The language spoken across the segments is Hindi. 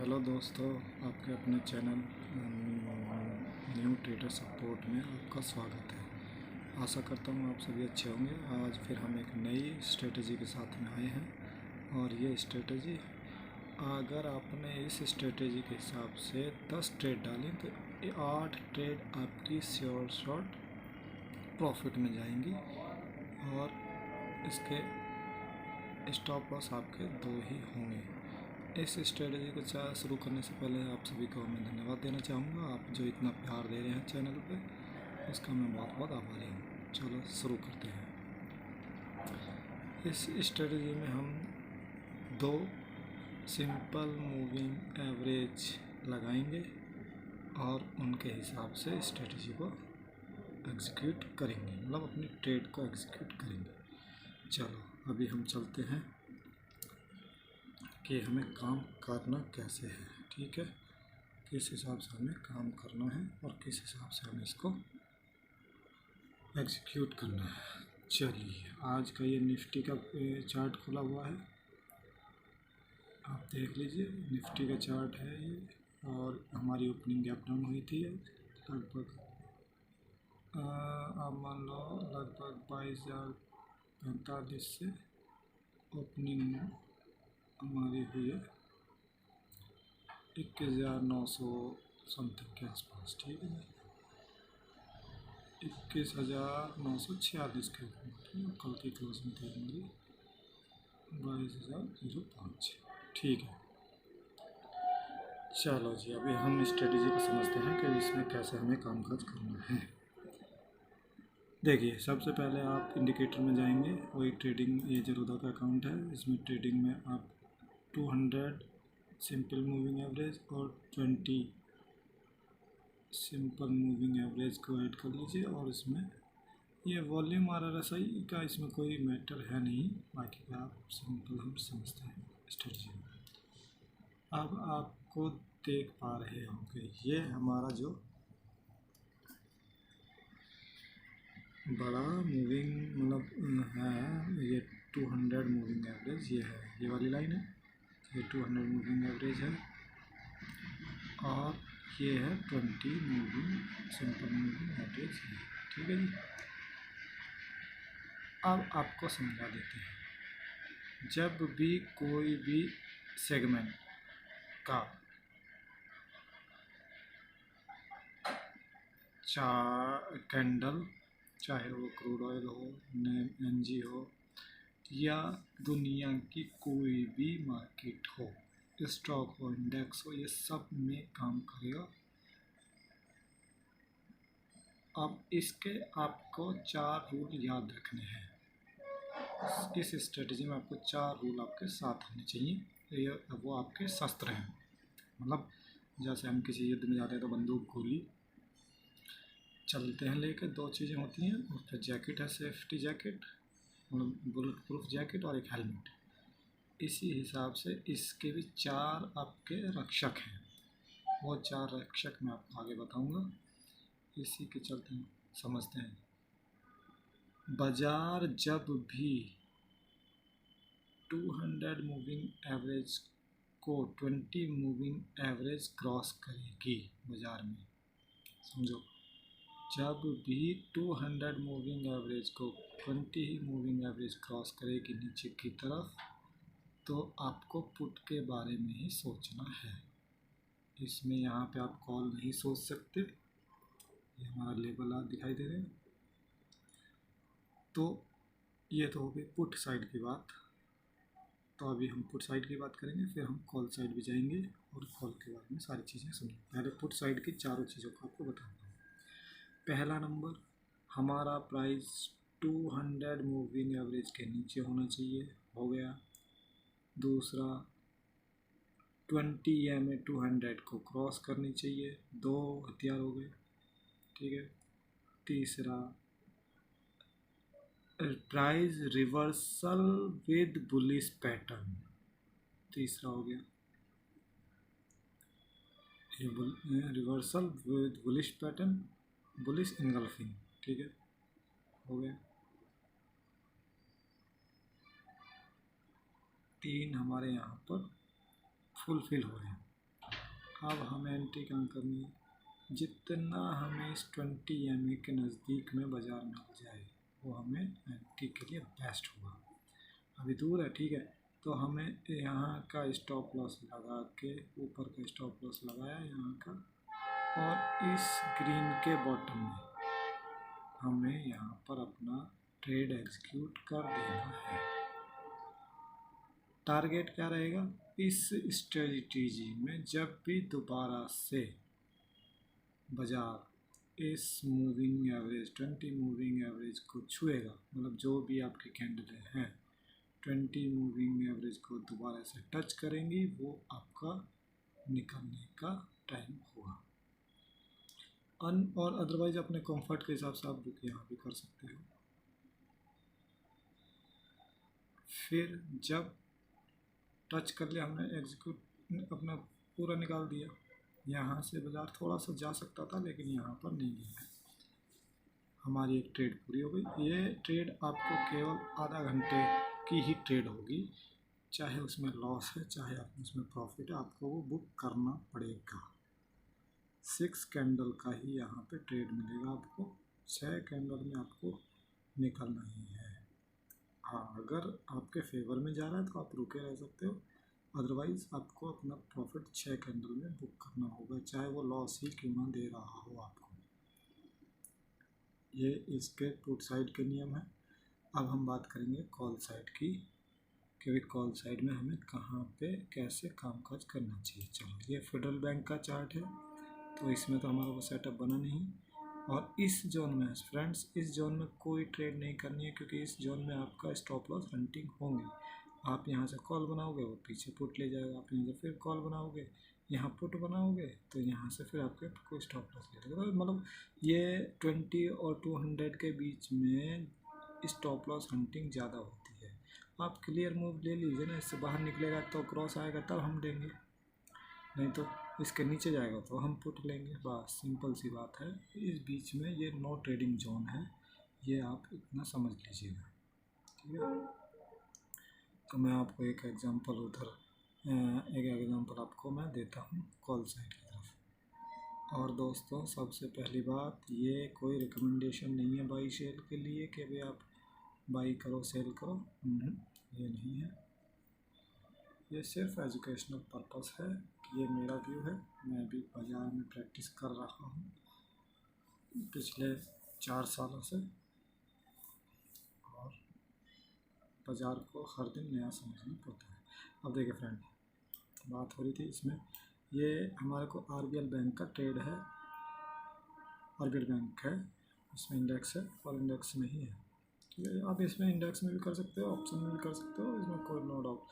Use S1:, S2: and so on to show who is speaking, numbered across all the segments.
S1: हेलो दोस्तों, आपके अपने चैनल न्यू ट्रेडर सपोर्ट में आपका स्वागत है। आशा करता हूँ आप सभी अच्छे होंगे। आज फिर हम एक नई स्ट्रेटजी के साथ में आए हैं और ये स्ट्रेटजी, अगर आपने इस स्ट्रेटजी के हिसाब से 10 ट्रेड डालें तो 8 ट्रेड आपकी श्योर शॉट प्रॉफिट में जाएंगी और इसके स्टॉप लॉस आपके 2 ही होंगे। इस स्ट्रेटजी को शुरू करने से पहले आप सभी को मैं धन्यवाद देना चाहूँगा। आप जो इतना प्यार दे रहे हैं चैनल पे, उसका मैं बहुत बहुत आभारी हूँ। चलो शुरू करते हैं। इस स्ट्रेटजी में हम 2 सिंपल मूविंग एवरेज लगाएंगे और उनके हिसाब से स्ट्रेटजी को एग्जीक्यूट करेंगे, मतलब अपनी ट्रेड को एग्जीक्यूट करेंगे। चलो अभी हम चलते हैं कि हमें काम करना कैसे है, ठीक है, किस हिसाब से हमें काम करना है और किस हिसाब से हमें इसको एग्जीक्यूट करना है। चलिए, आज का ये निफ्टी का चार्ट खुला हुआ है, आप देख लीजिए। निफ्टी का चार्ट है ये और हमारी ओपनिंग गैप डाउन हुई थी लगभग आप मान लो लगभग 22,045 से ओपनिंग हमारी हुई है 21,900 समथिंग के आसपास, ठीक है, 21,946 के ऊपर। कल की क्लोजिंग थी हमारी 22,005, ठीक है। चलो जी, अभी हम स्ट्रेटजी को समझते हैं कि इसमें कैसे हमें कामकाज करना है। देखिए, सबसे पहले आप इंडिकेटर में जाएंगे, वही ट्रेडिंग ये जरोधा का अकाउंट है। इसमें ट्रेडिंग में आप 200 सिंपल मूविंग एवरेज और 20 सिंपल मूविंग एवरेज को ऐड कर लीजिए और इसमें ये वॉल्यूम RSI का इसमें कोई मैटर है नहीं, बाकी का आप सिंपल हम समझते हैं स्ट्रेटजी में। अब आपको देख पा रहे होंगे ये हमारा जो बड़ा मूविंग मतलब है, ये 200 मूविंग एवरेज ये है, ये वाली लाइन है, ये 200 मूविंग एवरेज है और ये है 20 मूविंग सिंपल मूविंग एवरेज है, ठीक है जी। अब आपको समझा देते हैं, जब भी कोई भी सेगमेंट का कैंडल, चाहे वो क्रूड ऑयल हो, NG हो या दुनिया की कोई भी मार्केट हो, स्टॉक हो, इंडेक्स हो, ये सब में काम करेगा। अब इसके आपको 4 रूल याद रखने हैं। इस स्ट्रेटजी में आपको 4 रूल आपके साथ होने चाहिए। ये वो आपके शस्त्र हैं, मतलब जैसे हम किसी युद्ध में जाते हैं तो बंदूक, गोली चलते हैं लेकर, 2 चीज़ें होती हैं। उस पर जैकेट है, सेफ्टी जैकेट, मतलब बुलेट प्रूफ जैकेट और एक हेलमेट। इसी हिसाब से इसके भी 4 आपके रक्षक हैं। वो 4 रक्षक मैं आपको आगे बताऊंगा। इसी के चलते हम समझते हैं, बाजार जब भी 200 मूविंग एवरेज को 20 मूविंग एवरेज क्रॉस करेगी, बाजार में समझो, जब भी 200 मूविंग एवरेज को 20 मूविंग एवरेज क्रॉस करेगी नीचे की तरफ, तो आपको पुट के बारे में ही सोचना है। इसमें यहाँ पे आप कॉल नहीं सोच सकते। ये हमारा लेवल आप दिखाई दे रहे हैं। तो ये तो हो गई पुट साइड की बात। तो अभी हम पुट साइड की बात करेंगे, फिर हम कॉल साइड भी जाएंगे और कॉल के बारे में सारी चीज़ें समझेंगे। पहले पुट साइड की चारों चीज़ों को आपको बताऊंगा। पहला नंबर, हमारा प्राइस 200 मूविंग एवरेज के नीचे होना चाहिए, हो गया। दूसरा, 20 EMA 200 को क्रॉस करनी चाहिए, 2 हथियार हो गए, ठीक है। तीसरा, price reversal with bullish pattern, तीसरा हो गया ये reversal with bullish pattern, bullish engulfing, ठीक है, हो गया। 3 हमारे यहाँ पर फुलफिल हो रहे हैं, अब हमें एंट्री कहाँ करनी है, जितना हमें इस 20 MA के नज़दीक में बाज़ार मिल जाए वो हमें एंट्री के लिए बेस्ट होगा। अभी दूर है, ठीक है, तो हमें यहाँ का स्टॉप लॉस लगा के, ऊपर का स्टॉप लॉस लगाया यहाँ का, और इस ग्रीन के बॉटम में हमें यहाँ पर अपना ट्रेड एग्जीक्यूट कर देना है। टारगेट क्या रहेगा, इस स्ट्रेटजी में जब भी दोबारा से बाज़ार इस मूविंग एवरेज 20 मूविंग एवरेज को छुएगा, मतलब जो भी आपके कैंडल हैं 20 मूविंग एवरेज को दोबारा से टच करेंगी, वो आपका निकलने का टाइम होगा। और अदरवाइज अपने कंफर्ट के हिसाब से आप बुक यहाँ भी कर सकते हो। फिर जब टच कर लिया हमने, एग्जीक्यूट अपना पूरा निकाल दिया, यहाँ से बाज़ार थोड़ा सा जा सकता था लेकिन यहाँ पर नहीं गया, हमारी एक ट्रेड पूरी हो गई। ये ट्रेड आपको केवल आधा घंटे की ही ट्रेड होगी, चाहे उसमें लॉस है चाहे उसमें प्रॉफिट है, आपको वो बुक करना पड़ेगा। 6 कैंडल का ही यहाँ पे ट्रेड मिलेगा आपको, 6 कैंडल में आपको निकलना ही है। हाँ, अगर आपके फेवर में जा रहा है तो आप रुके रह सकते हो, अदरवाइज़ आपको अपना प्रॉफिट 6 कैंडल में बुक करना होगा, चाहे वो लॉस ही क्यों ना दे रहा हो आपको। ये इसके पुट साइड के नियम है। अब हम बात करेंगे कॉल साइड की, क्योंकि कॉल साइड में हमें कहाँ पे कैसे कामकाज करना चाहिए। चलो, ये फेडरल बैंक का चार्ट है, तो इसमें तो हमारा वो सेटअप बना नहीं, और इस जोन में फ्रेंड्स, इस जोन में कोई ट्रेड नहीं करनी है, क्योंकि इस जोन में आपका स्टॉप लॉस हंटिंग होंगे। आप यहाँ से कॉल बनाओगे, वो पीछे पुट ले जाएगा, आप यहाँ से फिर कॉल बनाओगे, यहाँ पुट बनाओगे, तो यहाँ से फिर आपके कोई स्टॉप लॉस ले लेगा। मतलब ये 20 और 200 के बीच में स्टॉप लॉस हंटिंग ज़्यादा होती है। आप क्लियर मूव ले लीजिए ना, इससे बाहर निकलेगा तो क्रॉस आएगा तब हम देंगे, नहीं तो इसके नीचे जाएगा तो हम पुट लेंगे, बस सिंपल सी बात है। इस बीच में ये नो ट्रेडिंग जोन है, ये आप इतना समझ लीजिएगा, ठीक है। तो मैं आपको एक एग्जांपल आपको मैं देता हूँ कॉल साइड की तरफ। और दोस्तों, सबसे पहली बात, ये कोई रिकमेंडेशन नहीं है बाई सेल के लिए कि भाई आप बाई करो सेल करो, ये नहीं है, ये सिर्फ एजुकेशनल पर्पस है। ये मेरा व्यू है, मैं भी बाज़ार में प्रैक्टिस कर रहा हूँ पिछले 4 सालों से, और बाज़ार को हर दिन नया समझना पड़ता है। अब देखिए फ्रेंड, बात हो रही थी इसमें, ये हमारे को RBL बैंक का ट्रेड है, RBL बैंक है, इसमें इंडेक्स है और इंडेक्स में ही है, ठीक है। आप इसमें इंडेक्स में भी कर सकते हो, ऑप्शन में भी कर सकते हो, इसमें कोई नो डाउट।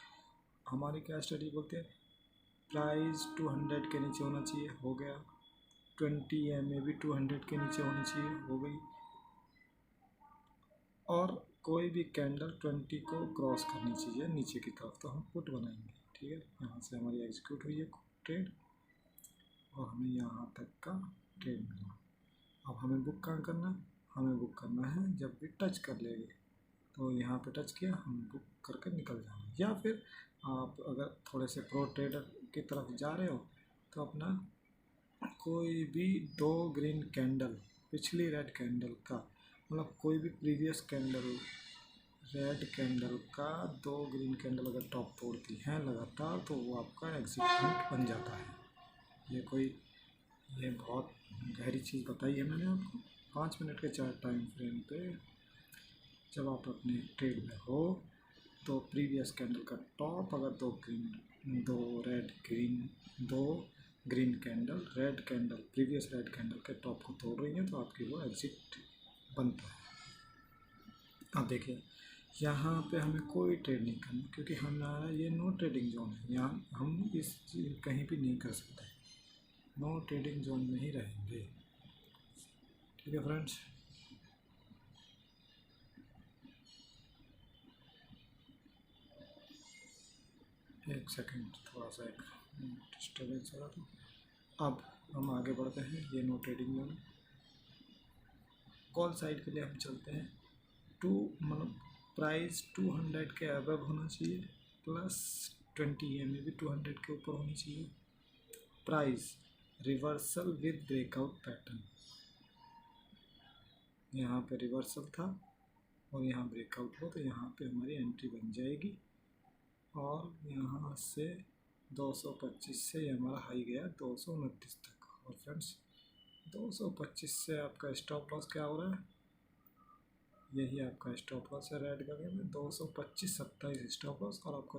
S1: हमारी क्या स्टडी बोलते हैं, प्राइस 200 के नीचे होना चाहिए, हो गया। 20 MA भी 200 के नीचे होनी चाहिए, हो गई। और कोई भी कैंडल 20 को क्रॉस करनी चाहिए नीचे की तरफ, तो हम पुट बनाएंगे, ठीक है। यहाँ से हमारी एग्जीक्यूट हुई है ट्रेड, और हमें यहाँ तक का ट्रेड मिला। अब हमें बुक कहाँ करना है, हमें बुक करना है जब भी टच कर लेंगे, तो यहाँ पे टच किया, हम बुक करके निकल जाएंगे। या फिर आप अगर थोड़े से प्रो ट्रेडर की तरफ जा रहे हो, तो अपना कोई भी 2 ग्रीन कैंडल, पिछली रेड कैंडल का, मतलब कोई भी प्रीवियस कैंडल रेड कैंडल का 2 ग्रीन कैंडल अगर टॉप तोड़ती हैं लगातार, तो वो आपका एग्जिट पॉइंट बन जाता है। ये बहुत गहरी चीज़ बताई है मैंने आपको। 5 मिनट के 4 टाइम फ्रेम पे जब आप अपने ट्रेड में हो, तो प्रीवियस कैंडल का टॉप अगर 2 green candle red candle previous red candle के टॉप को तोड़ रही है, तो आपकी वो एग्जिट बनता है। अब देखिए, यहाँ पे हमें कोई ट्रेड नहीं करना, क्योंकि हमारा ये नो ट्रेडिंग जोन है, यहाँ हम इस कहीं भी नहीं कर सकते, नो ट्रेडिंग जोन में ही रहेंगे, ठीक है फ्रेंड्स। एक सेकंड, थोड़ा सा एक डिस्टर्बेंस हो रहा था। अब हम आगे बढ़ते हैं, ये no trading zone. Call side के लिए हम चलते हैं, मतलब प्राइस 200 के अबव होना चाहिए, प्लस 20 MA भी 200 के ऊपर होनी चाहिए, price reversal with breakout pattern, यहाँ पे रिवर्सल था और यहाँ ब्रेकआउट हो, तो यहाँ पे हमारी एंट्री बन जाएगी। और यहाँ से 225 से ये हमारा हाई गया 229 तक। और फ्रेंड्स 225 से आपका स्टॉप लॉस क्या हो रहा है, यही आपका स्टॉप लॉस है रेड कलर में, 225.27 स्टॉप लॉस और आपका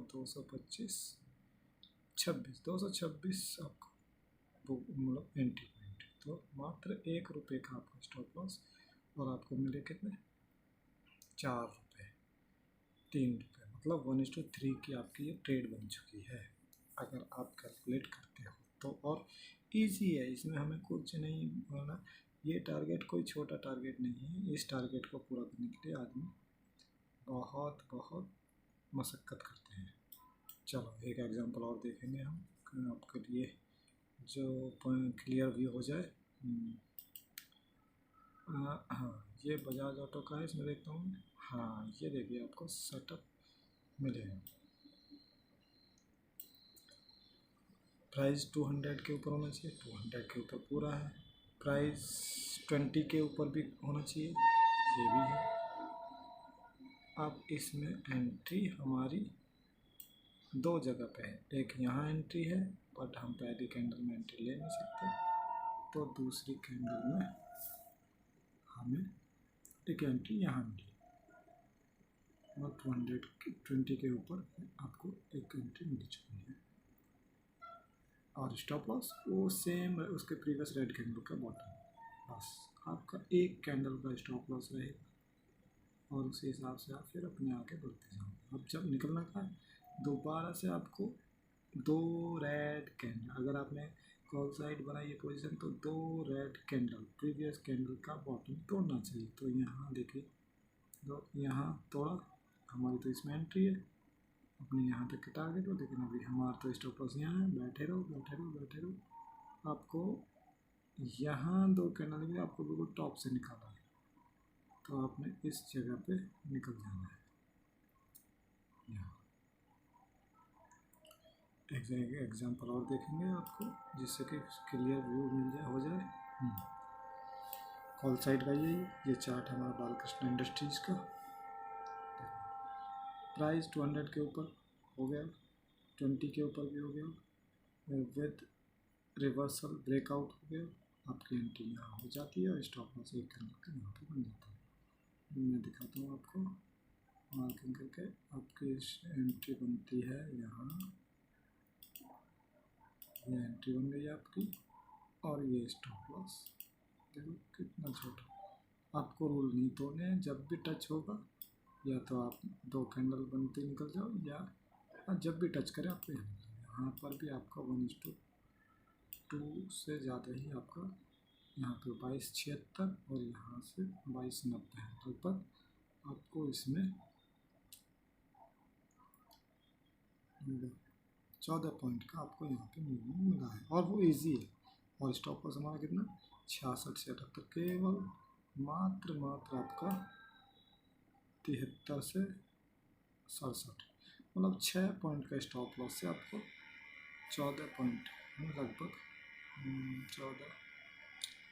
S1: 226 आपका मतलब एंट्री पॉइंट। तो मात्र ₹1 का आपका स्टॉप लॉस और आपको मिले कितने, ₹4, ₹3, मतलब 1:3 की आपकी ये ट्रेड बन चुकी है अगर आप कैलकुलेट करते हो तो। और इजी है, इसमें हमें कुछ नहीं होना, ये टारगेट कोई छोटा टारगेट नहीं है। इस टारगेट को पूरा करने के लिए आदमी बहुत बहुत मशक्क़त करते हैं। चलो एक एग्जांपल और देखेंगे हम आपके लिए, जो क्लियर भी हो जाए। हाँ, ये बजाज ऑटो का है, इसमें देखता हूँ। हाँ, ये देखिए आपको सेटअप मिलेगा। प्राइस 200 के ऊपर होना चाहिए, 200 के ऊपर पूरा है। प्राइस 20 के ऊपर भी होना चाहिए, ये भी है। अब इसमें एंट्री हमारी 2 जगह पे है, एक यहाँ एंट्री है बट हम पहली कैंडल में एंट्री ले नहीं सकते, तो दूसरी कैंडल में हमें एक एंट्री यहाँ मिली और 220 के ऊपर आपको एक एंट्री मिल चुकी है। और स्टॉप लॉस वो सेम उसके प्रीवियस रेड कैंडल का बॉटम, बस आपका एक कैंडल का स्टॉप लॉस रहेगा और उसी हिसाब से आप फिर अपने आगे बढ़ते जाओगे। अब जब निकलना का दोबारा से आपको 2 रेड कैंडल, अगर आपने कॉल साइड बनाई है पोजीशन तो 2 रेड कैंडल प्रीवियस कैंडल का बॉटम तोड़ना चाहिए। तो यहाँ देखिए, तो यहाँ तोड़ा, हमारी तो इसमें एंट्री है अपने यहाँ तक के टारगेट हो, लेकिन अभी हमारा तो स्टॉप लॉस यहाँ है। बैठे रहो बैठे रहो बैठे रहो, आपको यहाँ 2 कैंडल लगे, आपको बिल्कुल टॉप से निकाला है, तो आपने इस जगह पे निकल जाना है। यहाँ एग्जाम्पल और देखेंगे आपको, जिससे कि क्लियर व्यू मिल जाए हो जाए। कॉल साइड का ये चार्ट हमारा बालकृष्ण इंडस्ट्रीज का। प्राइस 200 के ऊपर हो गया, 20 के ऊपर भी हो गया, विद रिवर्सल ब्रेकआउट हो गया, आपकी एंट्री यहाँ हो जाती है और स्टॉप लॉस एक कैंडल का यहाँ पे बन जाता है। मैं दिखाता हूँ आपको मार्किंग करके, आपकी एंट्री बनती है यहाँ, ये एंट्री बन गई आपकी और ये स्टॉप लॉस। देखो कितना छोटा, आपको रूल नहीं तोड़ने हैं। जब भी टच होगा या तो आप 2 कैंडल बनते निकल जाओ, या जब भी टच करें आपको यहाँ पर भी आपका 1:2 से ज़्यादा ही आपका यहाँ पे 22.76 और यहाँ से 22.90 है लगभग। आपको इसमें 14 पॉइंट का आपको यहाँ पे मिला है और वो इजी है। और स्टॉप लॉस हमारा कितना 66 से 78, केवल मात्र आपका 73 से 67, मतलब 6 पॉइंट का स्टॉप लॉस से आपको 14 पॉइंट में लगभग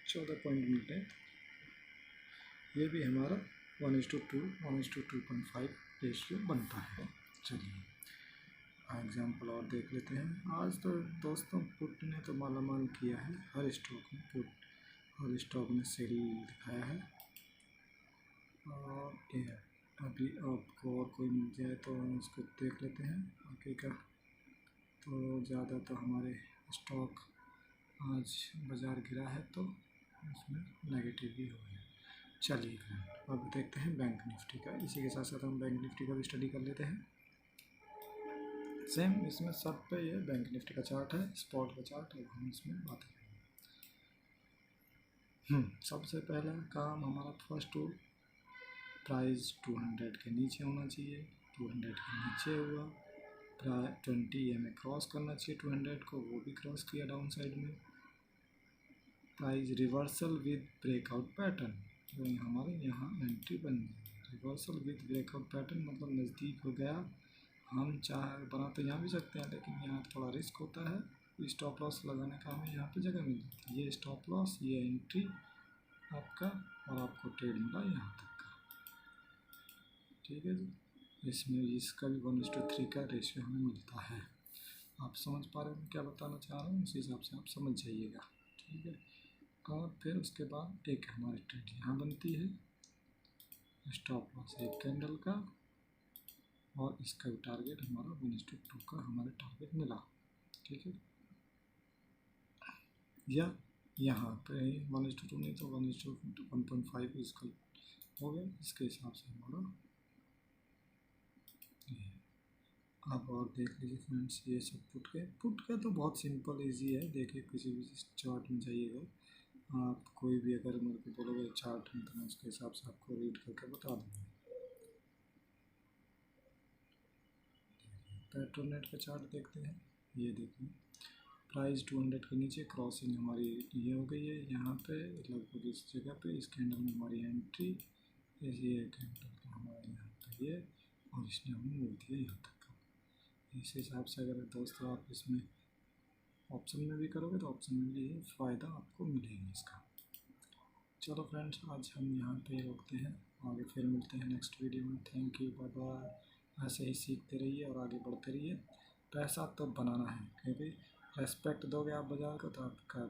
S1: 14 पॉइंट मिलते हैं। ये भी हमारा 1:2 1:2.5 रेशियो बनता है। चलिए एग्जाम्पल और देख लेते हैं। आज तो दोस्तों पुट ने तो मालामाल किया है, हर स्टॉक में पुट, हर स्टॉक में सेल दिखाया है। और ये अभी आपको और कोई मिल जाए तो उसको देख लेते हैं बाकी का। तो ज़्यादा तो हमारे स्टॉक आज बाज़ार गिरा है तो उसमें नेगेटिव भी हो गया। चलिए अब देखते हैं बैंक निफ्टी का। इसी के साथ साथ हम बैंक निफ्टी का भी स्टडी कर लेते हैं। सेम इसमें सब पे ये बैंक निफ्टी का चार्ट है, स्पॉट का चार्ट है, हम इसमें बात करेंगे। सबसे पहला काम हमारा फर्स्ट रूल, प्राइस 200 के नीचे होना चाहिए। 200 के नीचे हुआ, 20 हमें क्रॉस करना चाहिए 200 को, वो भी क्रॉस किया डाउन साइड में। Price reversal with breakout pattern, तो हमारे यहाँ एंट्री बन गई। रिवर्सल विद ब्रेकआउट पैटर्न मतलब नज़दीक हो गया। हम चाहे बना तो यहाँ भी सकते हैं, लेकिन यहाँ थोड़ा रिस्क होता है, स्टॉप लॉस लगाने का हमें यहाँ पे जगह मिल जाती है। ये स्टॉप लॉस, ये एंट्री आपका, और आपको ट्रेड मिला यहाँ तक का। ठीक है जी, इसमें इसका भी 1:3 का रेशियो हमें मिलता है। आप समझ पा रहे हो क्या बताना चाह रहा हूँ, उसी हिसाब से आप समझ जाइएगा। ठीक है, और फिर उसके बाद एक हमारी ट्रेड यहाँ बनती है, स्टॉप लॉस एक कैंडल का, और इसका भी टारगेट हमारा 1:2 का हमारे टारगेट मिला। ठीक है, या यहाँ पे 1:2 नहीं तो 1:1.5 इसका हो गया। इसके हिसाब से हमारा आप और देख लीजिए फ्रेंड्स, ये सब पुट का तो बहुत सिंपल इजी है। देखिए किसी भी चार्ट में जाइएगा आप, कोई भी अगर मेरे को बोलोगे चार्ट में तो मैं उसके हिसाब से आपको रीड करके बता दूँगा। पेट्रोनेट का चार्ट देखते हैं। ये देखिए प्राइस 200 के नीचे क्रॉसिंग हमारी ये हो गई है। यहाँ पे लगभग इस जगह पे इस कैंडल में हमारी एंट्री, ये कैंडल हमारे यहाँ पे ये, और इसने हमें मिल दिया यहाँ तक का। इस हिसाब से अगर दोस्तों आप इसमें ऑप्शन में भी करोगे तो ऑप्शन में भी फ़ायदा आपको मिलेगा इसका। चलो फ्रेंड्स, आज हम यहाँ पे रोकते हैं, आगे फिर मिलते हैं नेक्स्ट वीडियो में। Thank you, bye bye. ऐसे ही सीखते रहिए और आगे बढ़ते रहिए। पैसा तो बनाना है, क्योंकि रेस्पेक्ट दोगे आप बाज़ार को तो आपका